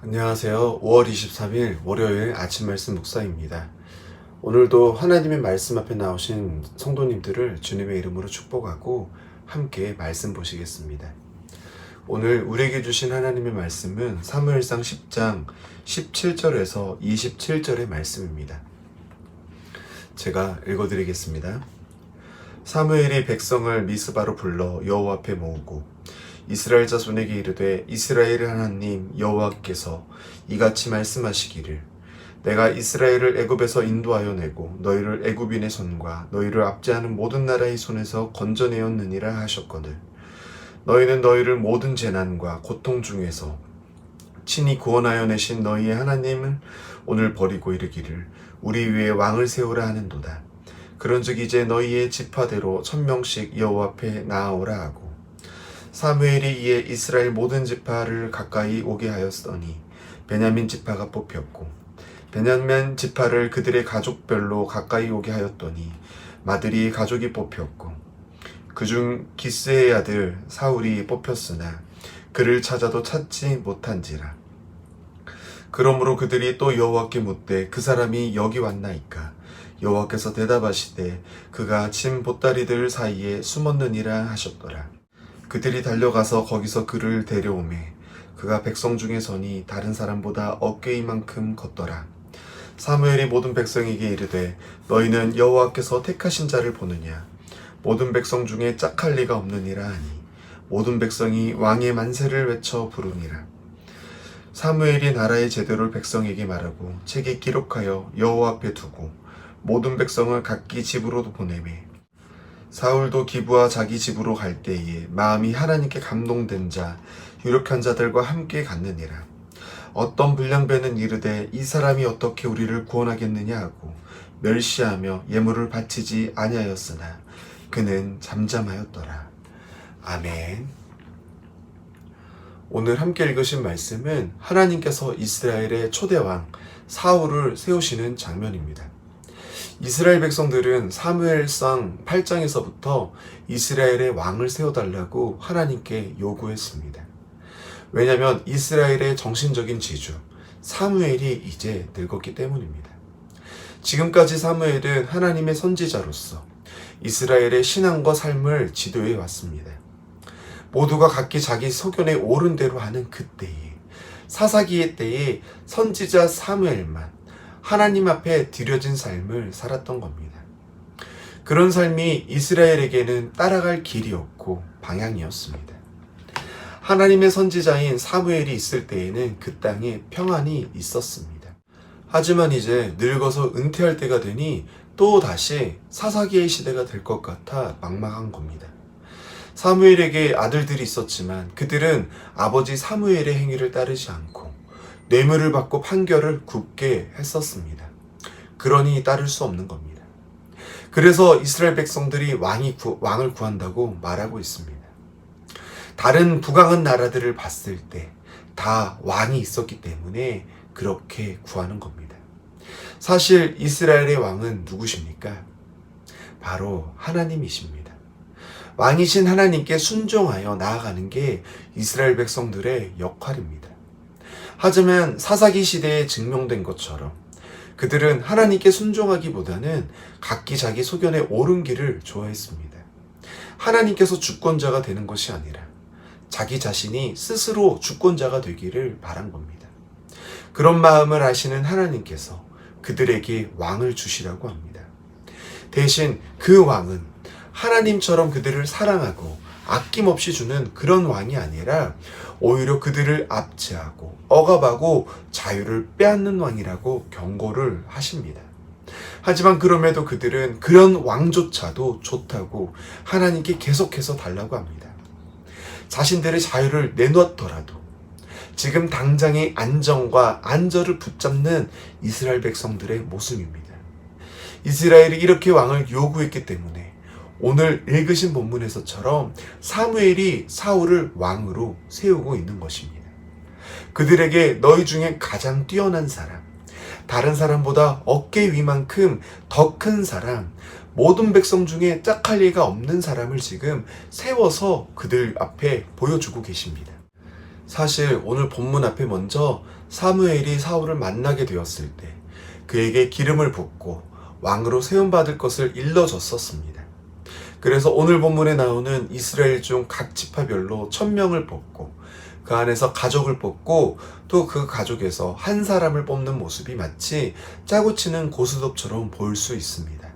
안녕하세요. 5월 23일 월요일 아침 말씀 묵상입니다. 오늘도 하나님의 말씀 앞에 나오신 성도님들을 주님의 이름으로 축복하고 함께 말씀 보시겠습니다. 오늘 우리에게 주신 하나님의 말씀은 사무엘상 10장 17절에서 27절의 말씀입니다. 제가 읽어드리겠습니다. 사무엘이 백성을 미스바로 불러 여호와 앞에 모으고 이스라엘 자손에게 이르되 이스라엘의 하나님 여호와께서 이같이 말씀하시기를 내가 이스라엘을 애굽에서 인도하여 내고 너희를 애굽인의 손과 너희를 압제하는 모든 나라의 손에서 건져내었느니라 하셨거늘 너희는 너희를 모든 재난과 고통 중에서 친히 구원하여 내신 너희의 하나님을 오늘 버리고 이르기를 우리 위에 왕을 세우라 하는도다. 그런즉 이제 너희의 지파대로 1000명씩 여호와 앞에 나아오라 하고 사무엘이 이에 이스라엘 모든 지파를 가까이 오게 하였더니 베냐민 지파가 뽑혔고 베냐민 지파를 그들의 가족별로 가까이 오게 하였더니 마들이 가족이 뽑혔고 그중 기스의 아들 사울이 뽑혔으나 그를 찾아도 찾지 못한지라. 그러므로 그들이 또 여호와께 묻되 그 사람이 여기 왔나이까. 여호와께서 대답하시되 그가 진 보따리들 사이에 숨었느니라 하셨더라. 그들이 달려가서 거기서 그를 데려오매 그가 백성 중에 서니 다른 사람보다 어깨이만큼 걷더라. 사무엘이 모든 백성에게 이르되 너희는 여호와께서 택하신 자를 보느냐. 모든 백성 중에 짝할 리가 없느니라 하니 모든 백성이 왕의 만세를 외쳐 부르니라. 사무엘이 나라의 제도를 백성에게 말하고 책에 기록하여 여호와 앞에 두고 모든 백성을 각기 집으로 보내매 사울도 기브와 자기 집으로 갈 때에 마음이 하나님께 감동된 자 유력한 자들과 함께 갔느니라. 어떤 불량배는 이르되 이 사람이 어떻게 우리를 구원하겠느냐 하고 멸시하며 예물을 바치지 아니하였으나 그는 잠잠하였더라. 아멘. 오늘 함께 읽으신 말씀은 하나님께서 이스라엘의 초대왕 사울을 세우시는 장면입니다. 이스라엘 백성들은 사무엘상 8장에서부터 이스라엘의 왕을 세워달라고 하나님께 요구했습니다. 왜냐하면 이스라엘의 정신적인 지주 사무엘이 이제 늙었기 때문입니다. 지금까지 사무엘은 하나님의 선지자로서 이스라엘의 신앙과 삶을 지도해 왔습니다. 모두가 각기 자기 소견에 옳은 대로 하는 그때에 사사기의 때에 선지자 사무엘만 하나님 앞에 드려진 삶을 살았던 겁니다. 그런 삶이 이스라엘에게는 따라갈 길이었고 방향이었습니다. 하나님의 선지자인 사무엘이 있을 때에는 그 땅에 평안이 있었습니다. 하지만 이제 늙어서 은퇴할 때가 되니 또 다시 사사기의 시대가 될 것 같아 막막한 겁니다. 사무엘에게 아들들이 있었지만 그들은 아버지 사무엘의 행위를 따르지 않고 뇌물을 받고 판결을 굽게 했었습니다. 그러니 따를 수 없는 겁니다. 그래서 이스라엘 백성들이 왕을 구한다고 말하고 있습니다. 다른 부강한 나라들을 봤을 때 다 왕이 있었기 때문에 그렇게 구하는 겁니다. 사실 이스라엘의 왕은 누구십니까? 바로 하나님이십니다. 왕이신 하나님께 순종하여 나아가는 게 이스라엘 백성들의 역할입니다. 하지만 사사기 시대에 증명된 것처럼 그들은 하나님께 순종하기보다는 각기 자기 소견에 옳은 길을 좋아했습니다. 하나님께서 주권자가 되는 것이 아니라 자기 자신이 스스로 주권자가 되기를 바란 겁니다. 그런 마음을 아시는 하나님께서 그들에게 왕을 주시라고 합니다. 대신 그 왕은 하나님처럼 그들을 사랑하고 아낌없이 주는 그런 왕이 아니라 오히려 그들을 압제하고 억압하고 자유를 빼앗는 왕이라고 경고를 하십니다. 하지만 그럼에도 그들은 그런 왕조차도 좋다고 하나님께 계속해서 달라고 합니다. 자신들의 자유를 내놓더라도 지금 당장의 안정과 안절을 붙잡는 이스라엘 백성들의 모습입니다. 이스라엘이 이렇게 왕을 요구했기 때문에 오늘 읽으신 본문에서처럼 사무엘이 사울을 왕으로 세우고 있는 것입니다. 그들에게 너희 중에 가장 뛰어난 사람, 다른 사람보다 어깨 위만큼 더 큰 사람, 모든 백성 중에 짝할 리가 없는 사람을 지금 세워서 그들 앞에 보여주고 계십니다. 사실 오늘 본문 앞에 먼저 사무엘이 사울을 만나게 되었을 때 그에게 기름을 붓고 왕으로 세움받을 것을 일러줬었습니다. 그래서 오늘 본문에 나오는 이스라엘 중 각 지파별로 1000명을 뽑고 그 안에서 가족을 뽑고 또 그 가족에서 한 사람을 뽑는 모습이 마치 짜고 치는 고스톱처럼 보일 수 있습니다.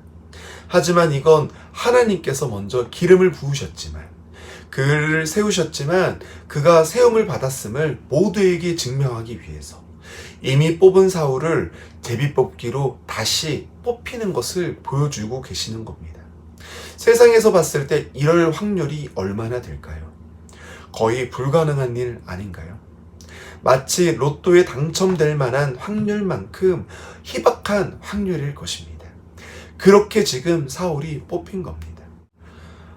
하지만 이건 하나님께서 먼저 기름을 부으셨지만 그를 세우셨지만 그가 세움을 받았음을 모두에게 증명하기 위해서 이미 뽑은 사울을 제비뽑기로 다시 뽑히는 것을 보여주고 계시는 겁니다. 세상에서 봤을 때 이럴 확률이 얼마나 될까요? 거의 불가능한 일 아닌가요? 마치 로또에 당첨될 만한 확률만큼 희박한 확률일 것입니다. 그렇게 지금 사울이 뽑힌 겁니다.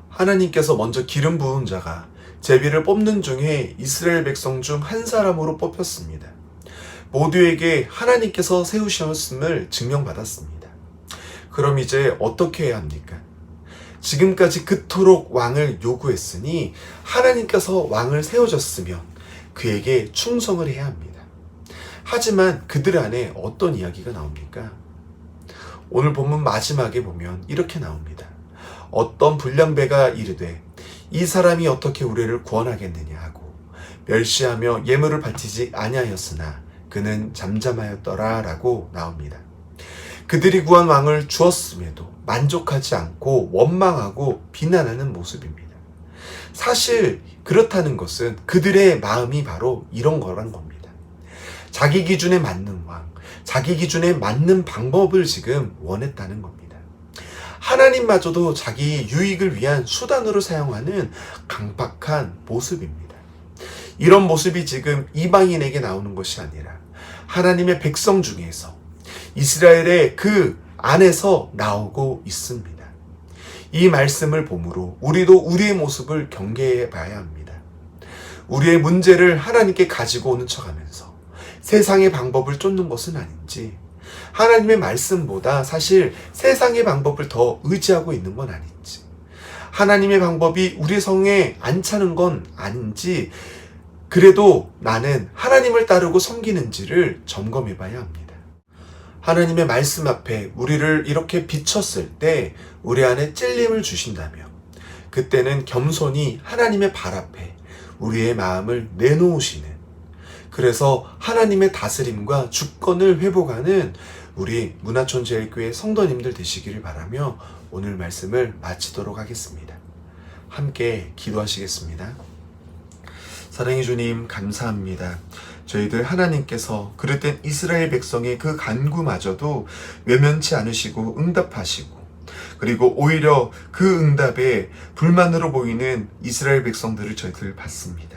하나님께서 먼저 기름 부은 자가 제비를 뽑는 중에 이스라엘 백성 중 한 사람으로 뽑혔습니다. 모두에게 하나님께서 세우셨음을 증명받았습니다. 그럼 이제 어떻게 해야 합니까? 지금까지 그토록 왕을 요구했으니 하나님께서 왕을 세워줬으면 그에게 충성을 해야 합니다. 하지만 그들 안에 어떤 이야기가 나옵니까? 오늘 본문 마지막에 보면 이렇게 나옵니다. 어떤 불량배가 이르되 이 사람이 어떻게 우리를 구원하겠느냐 하고 멸시하며 예물을 바치지 아니하였으나 그는 잠잠하였더라 라고 나옵니다. 그들이 구한 왕을 주었음에도 만족하지 않고 원망하고 비난하는 모습입니다. 사실 그렇다는 것은 그들의 마음이 바로 이런 거란 겁니다. 자기 기준에 맞는 왕, 자기 기준에 맞는 방법을 지금 원했다는 겁니다. 하나님마저도 자기 유익을 위한 수단으로 사용하는 강박한 모습입니다. 이런 모습이 지금 이방인에게 나오는 것이 아니라 하나님의 백성 중에서 이스라엘의 그 안에서 나오고 있습니다. 이 말씀을 보므로 우리도 우리의 모습을 경계해 봐야 합니다. 우리의 문제를 하나님께 가지고 오는 척하면서 세상의 방법을 쫓는 것은 아닌지, 하나님의 말씀보다 사실 세상의 방법을 더 의지하고 있는 건 아닌지, 하나님의 방법이 우리 성에 안 차는 건 아닌지, 그래도 나는 하나님을 따르고 섬기는지를 점검해 봐야 합니다. 하나님의 말씀 앞에 우리를 이렇게 비췄을 때 우리 안에 찔림을 주신다며 그때는 겸손히 하나님의 발 앞에 우리의 마음을 내놓으시는, 그래서 하나님의 다스림과 주권을 회복하는 우리 문화촌제일교회 성도님들 되시기를 바라며 오늘 말씀을 마치도록 하겠습니다. 함께 기도하시겠습니다. 사랑의 주님, 감사합니다. 저희들 하나님께서 그릇된 이스라엘 백성의 그 간구마저도 외면치 않으시고 응답하시고, 그리고 오히려 그 응답에 불만으로 보이는 이스라엘 백성들을 저희들 봤습니다.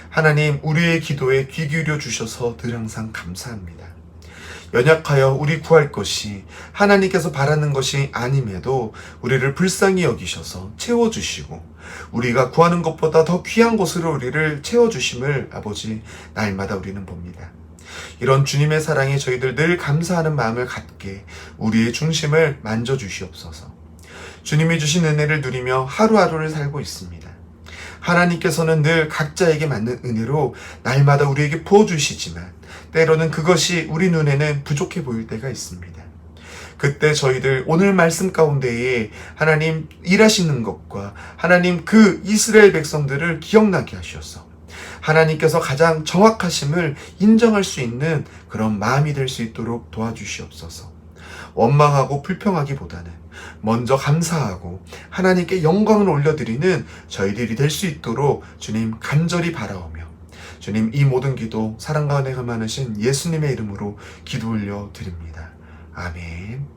하나님, 우리의 기도에 귀 기울여 주셔서 늘 항상 감사합니다. 연약하여 우리 구할 것이 하나님께서 바라는 것이 아님에도 우리를 불쌍히 여기셔서 채워주시고 우리가 구하는 것보다 더 귀한 것으로 우리를 채워주심을 아버지 날마다 우리는 봅니다. 이런 주님의 사랑에 저희들 늘 감사하는 마음을 갖게 우리의 중심을 만져주시옵소서. 주님이 주신 은혜를 누리며 하루하루를 살고 있습니다. 하나님께서는 늘 각자에게 맞는 은혜로 날마다 우리에게 부어주시지만 때로는 그것이 우리 눈에는 부족해 보일 때가 있습니다. 그때 저희들 오늘 말씀 가운데에 하나님 일하시는 것과 하나님 그 이스라엘 백성들을 기억나게 하셔서 하나님께서 가장 정확하심을 인정할 수 있는 그런 마음이 될 수 있도록 도와주시옵소서. 원망하고 불평하기보다는 먼저 감사하고 하나님께 영광을 올려드리는 저희들이 될 수 있도록 주님 간절히 바라오며, 주님 이 모든 기도 사랑과 은혜가 많으신 예수님의 이름으로 기도 올려 드립니다. 아멘.